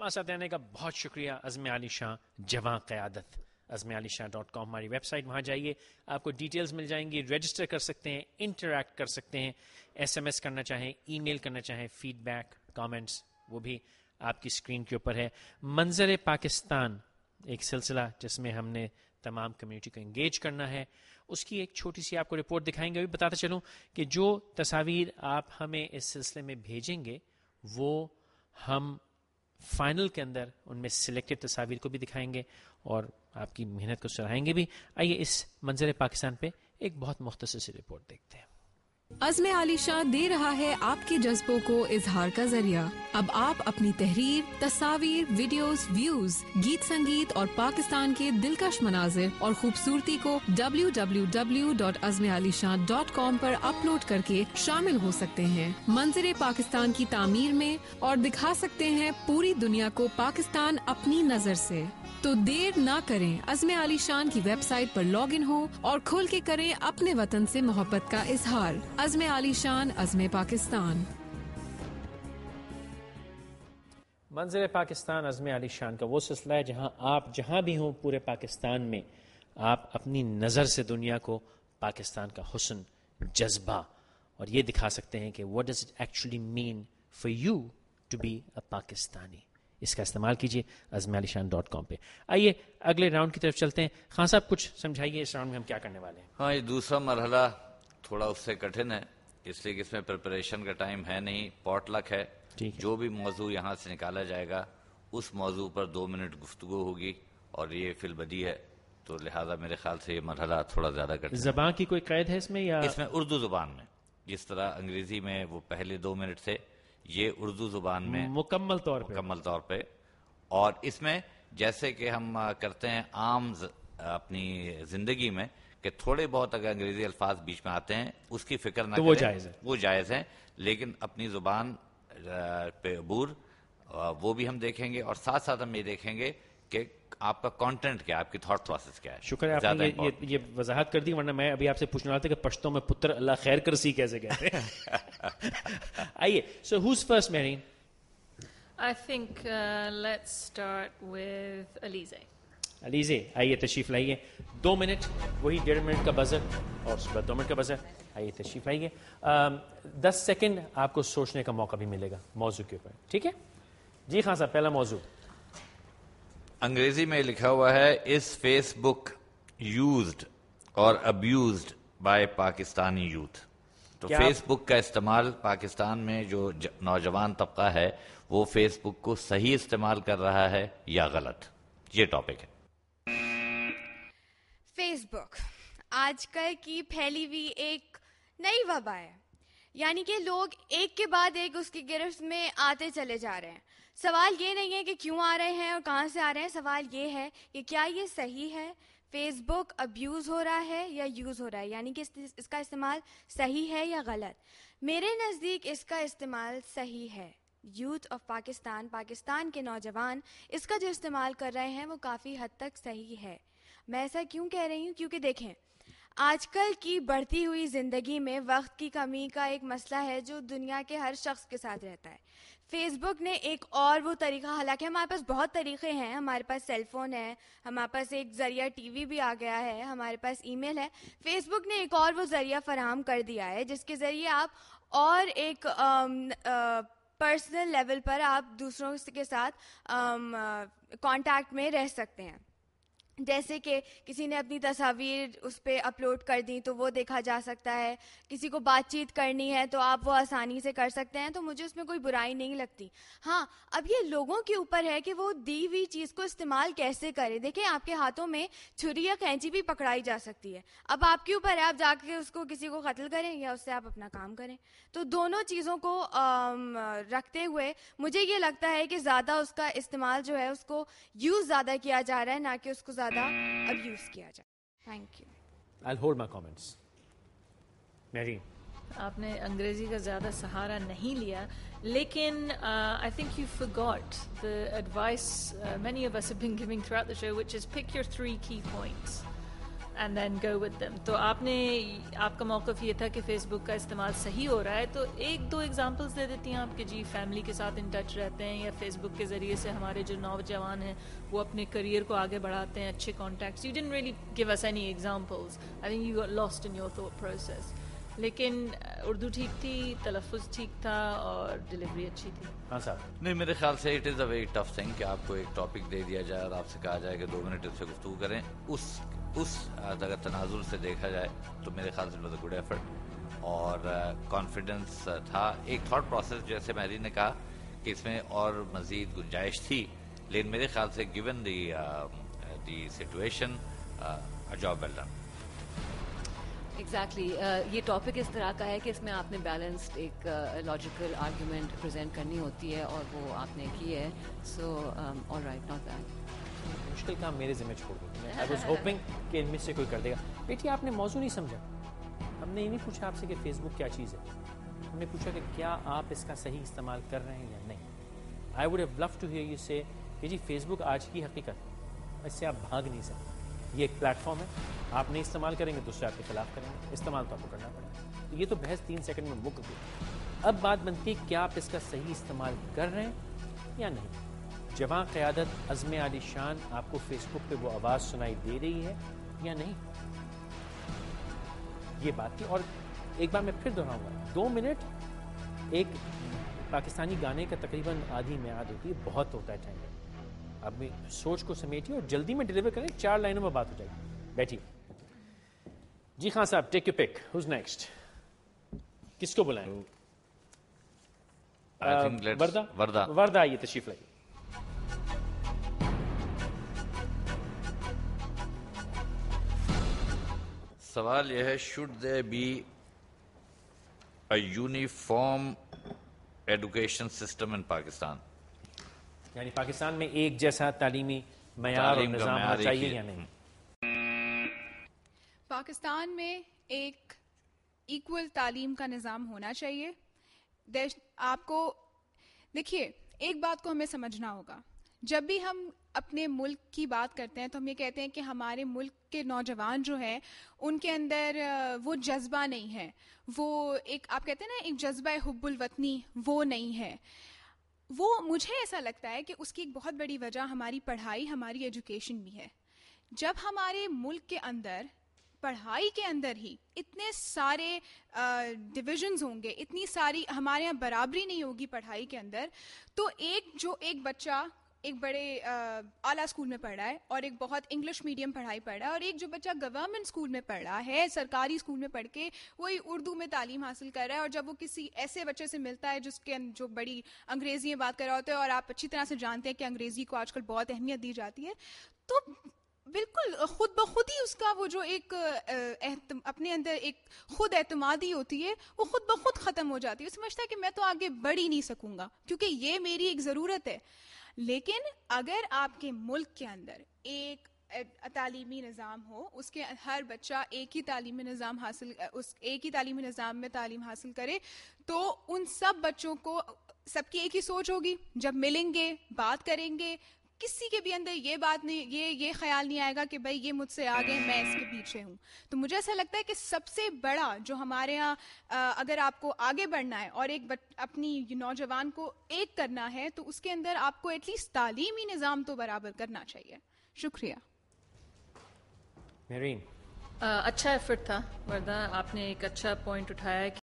اساتذہ کا بہت شکریہ. عزم علی شاہ جواں قیادت azmaliashah.com ہماری ویب سائٹ, وہاں جائیے, آپ کو ڈیٹیلز مل جائیں گی, رجسٹر کر سکتے ہیں, انٹریکٹ کر سکتے ہیں, SMS کرنا چاہیں, ای میل کرنا چاہیں, فیڈ بیک, کامنٹس, وہ بھی آپ کی اسکرین کے اوپر ہے. منظر پاکستان ایک سلسلہ جس میں ہم نے تمام کمیونٹی کو انگیج کرنا ہے, اس کی ایک چھوٹی سی آپ کو رپورٹ دکھائیں گے. ابھی بتاتا چلوں کہ جو تصاویر آپ ہمیں اس سلسلے میں بھیجیں گے وہ ہم فائنل کے اندر ان میں سلیکٹڈ تصاویر کو بھی دکھائیں گے اور آپ کی محنت کو سراہیں گے بھی. آئیے اس منظر پاکستان پہ ایک بہت مختصر سی رپورٹ دیکھتے ہیں. عزم علی شاہ دے رہا ہے آپ کے جذبوں کو اظہار کا ذریعہ. اب آپ اپنی تحریر، تصاویر، ویڈیوز، ویوز، گیت سنگیت اور پاکستان کے دلکش مناظر اور خوبصورتی کو www.azmaliashah.com پر اپلوڈ کر کے شامل ہو سکتے ہیں منظر پاکستان کی تعمیر میں اور دکھا سکتے ہیں پوری دنیا کو پاکستان اپنی نظر سے. تو دیر نہ کریں, عزم علی شان کی ویب سائٹ پر لاگ ان ہو اور کھول کے کریں اپنے وطن سے محبت کا اظہار. عزم علی شان, عزم پاکستان. منظر پاکستان عزم علی شان کا وہ سلسلہ ہے جہاں آپ جہاں بھی ہوں پورے پاکستان میں آپ اپنی نظر سے دنیا کو پاکستان کا حسن, جذبہ اور یہ دکھا سکتے ہیں کہ what does it actually mean for you to be a Pakistani. اس کا استعمال کیجیے azmaliashah.com پہ. آئیے اگلے راؤنڈ کی طرف چلتے ہیں. خان صاحب کچھ سمجھائیے اس راؤنڈ میں ہم کیا کرنے والے ہیں. ہاں, یہ دوسرا مرحلہ تھوڑا اس سے کٹھن ہے اس لیے کہ اس میں پریپریشن کا ٹائم ہے نہیں, پاٹ لک ہے. جو بھی موضوع یہاں سے نکالا جائے گا اس موضوع پر 2 منٹ گفتگو ہوگی اور یہ فی البدی ہے تو لہٰذا میرے خیال سے یہ مرحلہ تھوڑا زیادہ کٹھن. زبان کی کوئی قید ہے اس میں یا اس میں اردو زبان میں جس طرح انگریزی میں وہ پہلے 2 منٹ تھے, یہ اردو زبان میں مکمل طور پہ اور اس میں جیسے کہ ہم کرتے ہیں عام اپنی زندگی میں کہ تھوڑے بہت اگر انگریزی الفاظ بیچ میں آتے ہیں اس کی فکر نہ کریں, وہ جائز ہے, لیکن اپنی زبان پہ عبور وہ بھی ہم دیکھیں گے اور ساتھ ساتھ ہم یہ دیکھیں گے کہ آپ کا کانٹینٹ کیا ہے, آپ کی تھاٹ پروسیس کیا ہے. شکر ہے آپ نے یہ وضاحت کر دی, ورنہ میں ابھی آپ سے پوچھنے والا تھا کہ پشتوں میں پتر اللہ خیر کرسی کیسے کہتے ہیں. آئیے, so who's first Mehreen? I think let's start with Alize. Alizeh آئیے تشریف لائیے. 2 منٹ, وہی 1.5 منٹ کا بزر اور اس کے بعد 2 منٹ کا بزر. آئیے تشریف لائیے. 10 سیکنڈ آپ کو سوچنے کا موقع بھی ملے گا موضوع کے اوپر, ٹھیک ہے جی. خان صاحب پہلا موضوع. انگریزی میں لکھا ہوا ہے اس فیس بک یوزڈ اور ابیوزڈ بائی پاکستانی یوتھ. تو فیس بک کا استعمال پاکستان میں جو نوجوان طبقہ ہے وہ فیس بک کو صحیح استعمال کر رہا ہے یا غلط, یہ ٹاپک ہے. فیس بک آج کل کی پھیلی ہوئی ایک نئی وبا ہے, یعنی کہ لوگ ایک کے بعد ایک اس کی گرفت میں آتے چلے جا رہے ہیں. سوال یہ نہیں ہے کہ کیوں آ رہے ہیں اور کہاں سے آ رہے ہیں, سوال یہ ہے کہ کیا یہ صحیح ہے, فیس بک ابیوز ہو رہا ہے یا یوز ہو رہا ہے, یعنی کہ اس کا استعمال صحیح ہے یا غلط. میرے نزدیک اس کا استعمال صحیح ہے. یوتھ آف پاکستان کے نوجوان اس کا جو استعمال کر رہے ہیں وہ کافی حد تک صحیح ہے. میں ایسا کیوں کہہ رہی ہوں, کیونکہ دیکھیں آج کل کی بڑھتی ہوئی زندگی میں وقت کی کمی کا ایک مسئلہ ہے جو دنیا کے ہر شخص کے ساتھ رہتا ہے. فیس بک نے ایک اور وہ طریقہ, حالانکہ ہمارے پاس بہت طریقے ہیں, ہمارے پاس سیل فون ہے, ہمارے پاس ایک ذریعہ ٹی وی بھی آ گیا ہے, ہمارے پاس ای میل ہے, فیس بک نے ایک اور وہ ذریعہ فراہم کر دیا ہے جس کے ذریعے آپ اور ایک پرسنل لیول پر آپ دوسروں کے ساتھ کانٹیکٹ میں رہ سکتے ہیں. جیسے کہ کسی نے اپنی تصاویر اس پہ اپلوڈ کر دیں تو وہ دیکھا جا سکتا ہے, کسی کو بات چیت کرنی ہے تو آپ وہ آسانی سے کر سکتے ہیں, تو مجھے اس میں کوئی برائی نہیں لگتی. ہاں, اب یہ لوگوں کے اوپر ہے کہ وہ دی ہوئی چیز کو استعمال کیسے کریں. دیکھیں آپ کے ہاتھوں میں چھری یا قینچی بھی پکڑائی جا سکتی ہے, اب آپ کے اوپر ہے آپ جا کے اس کو کسی کو قتل کریں یا اس سے آپ اپنا کام کریں. تو دونوں چیزوں کو رکھتے ہوئے مجھے یہ لگتا ہے کہ زیادہ اس کا استعمال جو ہے اس کو یوز زیادہ کیا جا رہا ہے, نہ کہ اس کو زیادہ اب یوز کیا جائے. Thank you. I'll hold my comments. میری آپ نے انگریزی کا زیادہ سہارا نہیں لیا, لیکن I think you forgot the advice many of us have been giving throughout the show, which is pick your 3 key points. And then go with them. تو آپ کا موقف یہ تھا کہ فیس بک کا استعمال صحیح ہو رہا ہے, تو ایک دو ایگزامپلس دے دیتی ہیں آپ کہ جی فیملی کے ساتھ ان ٹچ رہتے ہیں, یا فیس بک کے ذریعے سے ہمارے جو نوجوان ہیں وہ اپنے کریئر کو آگے بڑھاتے ہیں, اچھے contacts. You didn't really give us any examples, I think you got lost in your thought process. لیکن اردو ٹھیک تھی, تلفظ ٹھیک تھا, اور ڈلیوری اچھی تھی. ہاں صاحب. نہیں, میرے خیال سے it is a very tough thing کہ آپ کو ایک ٹاپک دے دیا جائے اور آپ سے کہا جائے کہ 2 منٹ اس سے گفتگو کریں. اس اگر تناظر سے دیکھا جائے تو میرے خیال سے it was a good effort, اور کانفیڈنس تھا. ایک تھاٹ پروسیس جیسے میری نے کہا کہ اس میں اور مزید گنجائش تھی, لیکن میرے خیال سے given the situation job well done. Exactly, یہ ٹاپک اس طرح کا ہے کہ اس میں آپ نے بیلنسڈ ایک لاجیکل آرگیومنٹ پریزنٹ کرنی ہوتی ہے, اور وہ آپ نے کی ہے. سو آل رائٹ, ناٹ بیڈ. مشکل کام میرے ذمہ چھوڑ دیں. آئی واز ہوپنگ کہ ان میں سے کوئی کر دے گا. بیٹی آپ نے موضوع نہیں سمجھا. ہم نے یہ نہیں پوچھا آپ سے کہ فیس بک کیا چیز ہے, ہم نے پوچھا کہ کیا آپ اس کا صحیح استعمال کر رہے ہیں یا نہیں. I would have love to hear you say کہ جی فیس بک آج کی حقیقت, اس سے آپ بھاگ نہیں سکتے. یہ ایک پلیٹ فارم ہے, آپ نہیں استعمال کریں گے دوسرے آپ کے خلاف کریں گے, استعمال تو آپ کو کرنا پڑے گا. تو یہ تو بحث 3 سیکنڈ میں مک گئی. اب بات بنتی ہے کیا آپ اس کا صحیح استعمال کر رہے ہیں یا نہیں. جواں قیادت عزم عالی شان, آپ کو فیس بک پہ وہ آواز سنائی دے رہی ہے یا نہیں, یہ بات تھی. اور ایک بار میں پھر دہراؤں گا, 2 منٹ ایک پاکستانی گانے کا تقریباً آدھی میعاد ہوتی ہے, بہت ہوتا ہے ٹائم. اب سوچ کو سمیٹیے اور جلدی میں ڈیلیور کریں, 4 لائنوں میں بات ہو جائے گی. بیٹھیے. جی خان صاحب, take your pick. Who's next? کس کو بلائیں؟ وردہ آئیے, تشریف لائیے. سوال یہ ہے, should there be a uniform education system in Pakistan? یعنی پاکستان میں ایک جیسا تعلیمی معیار اور نظام ہونا چاہیے یا نہیں؟ پاکستان میں ایک ایکول تعلیم کا نظام ہونا چاہیے. آپ کو دیکھیے, ایک بات کو ہمیں سمجھنا ہوگا. جب بھی ہم اپنے ملک کی بات کرتے ہیں تو ہم یہ کہتے ہیں کہ ہمارے ملک کے نوجوان جو ہیں ان کے اندر وہ جذبہ نہیں ہے, وہ ایک آپ کہتے ہیں نا ایک جذبہ حب الوطنی, وہ نہیں ہے. وہ مجھے ایسا لگتا ہے کہ اس کی ایک بہت بڑی وجہ ہماری پڑھائی, ہماری ایجوکیشن بھی ہے. جب ہمارے ملک کے اندر پڑھائی کے اندر ہی اتنے سارے ڈویژنز ہوں گے, اتنی ساری ہمارے یہاں برابری نہیں ہوگی پڑھائی کے اندر, تو ایک بچہ ایک بڑے اعلیٰ اسکول میں پڑھ رہا ہے اور ایک بہت انگلش میڈیم پڑھائی پڑھ رہا ہے, اور ایک جو بچہ گورنمنٹ اسکول میں پڑھ رہا ہے, سرکاری اسکول میں پڑھ کے وہی اردو میں تعلیم حاصل کر رہا ہے, اور جب وہ کسی ایسے بچے سے ملتا ہے جو بڑی انگریزی میں بات کر رہا ہوتا ہے, اور آپ اچھی طرح سے جانتے ہیں کہ انگریزی کو آج کل بہت اہمیت دی جاتی ہے, تو بالکل خود بخود ہی اس کا وہ جو ایک اپنے اندر ایک خود اعتمادی ہوتی ہے وہ خود بخود ختم ہو جاتی ہے. وہ سمجھتا ہے کہ میں تو آگے بڑھ ہی نہیں سکوں گا کیونکہ یہ میری ایک ضرورت ہے. لیکن اگر آپ کے ملک کے اندر ایک تعلیمی نظام ہو, اس کے ہر بچہ ایک ہی تعلیمی نظام میں تعلیم حاصل کرے, تو ان سب بچوں کو سب کی ایک ہی سوچ ہوگی. جب ملیں گے, بات کریں گے, کسی کے بھی اندر یہ بات نہیں, یہ خیال نہیں آئے گا کہ بھائی یہ مجھ سے آگے, میں اس کے پیچھے ہوں. تو مجھے ایسا لگتا ہے کہ سب سے بڑا جو ہمارے ہاں اگر آپ کو آگے بڑھنا ہے اور ایک اپنی نوجوان کو ایک کرنا ہے, تو اس کے اندر آپ کو ایٹ لیسٹ تعلیمی نظام تو برابر کرنا چاہیے. شکریہ. میرین, اچھا ایفرٹ تھا وردہ, آپ نے ایک اچھا پوائنٹ اٹھایا